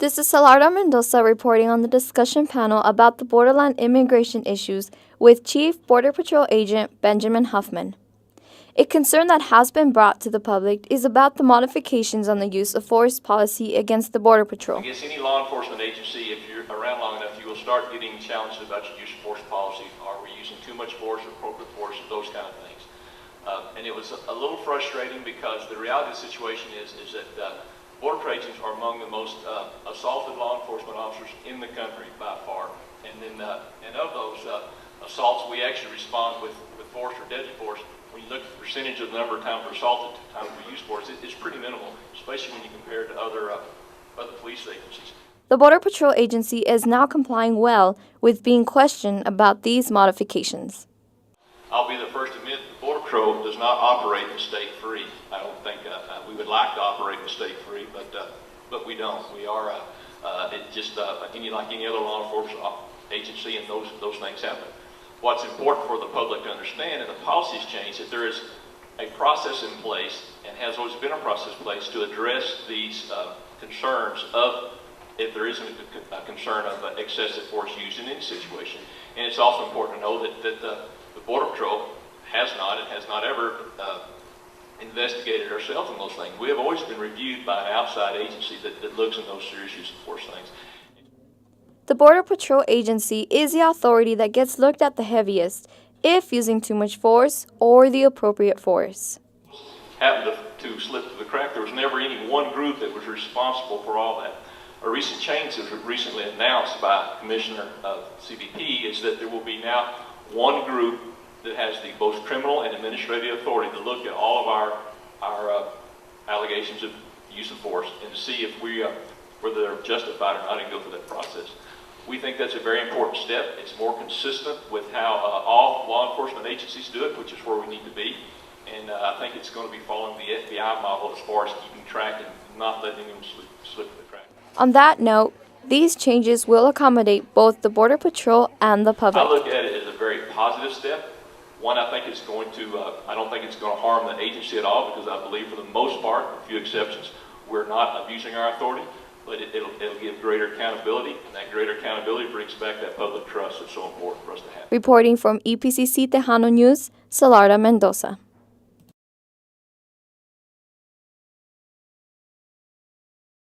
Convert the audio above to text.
This is Szilarda Mendoza reporting on the discussion panel about the Borderland immigration issues with Chief Border Patrol Agent Benjamine Huffman. A concern that has been brought to the public is about the modifications on the use of force policy against the Border Patrol. I guess any law enforcement agency, if you're around long enough, you will start getting challenged about your use of force policy. Are we using too much force, appropriate force, those kind of things. And it was a little frustrating because the reality of the situation is that Border Patrol agents are among the most assaulted law enforcement officers in the country by far. And of those assaults, we actually respond with force or deadly force. When you look at the percentage of the number of times we're assaulted to times we use force, it's pretty minimal, especially when you compare it to other police agencies. The Border Patrol Agency is now complying well with being questioned about these modifications. I'll be the first to admit the Border Patrol does not operate in state free. I don't think we would like to operate in state free, but we don't. We are just like any other law enforcement agency, and those things happen. What's important for the public to understand, and the policies change, that there is a process in place, and has always been a process in place, to address these concerns of, if there is a concern of excessive force used in any situation. And it's also important to know that the Border Patrol has not ever investigated ourselves in those things. We have always been reviewed by an outside agency that looks in those serious use of force things. The Border Patrol Agency is the authority that gets looked at the heaviest if using too much force or the appropriate force. Happened to slip through the crack. There was never any one group that was responsible for all that. A recent change that was recently announced by Commissioner of CBP is that there will be now one group that has the both criminal and administrative authority to look at all of our allegations of use of force and to see if whether they're justified or not, and go through that process. We think that's a very important step. It's more consistent with how all law enforcement agencies do it, which is where we need to be. And I think it's going to be following the FBI model as far as keeping track and not letting them slip through the crack. On that note, these changes will accommodate both the Border Patrol and the public. I look at it as a very positive step. One, I think it's going to, I don't think it's going to harm the agency at all, because I believe for the most part, a few exceptions, we're not abusing our authority. But it'll give greater accountability, and that greater accountability brings back that public trust that's so important for us to have. Reporting from EPCC Tejano News, Szilarda Mendoza.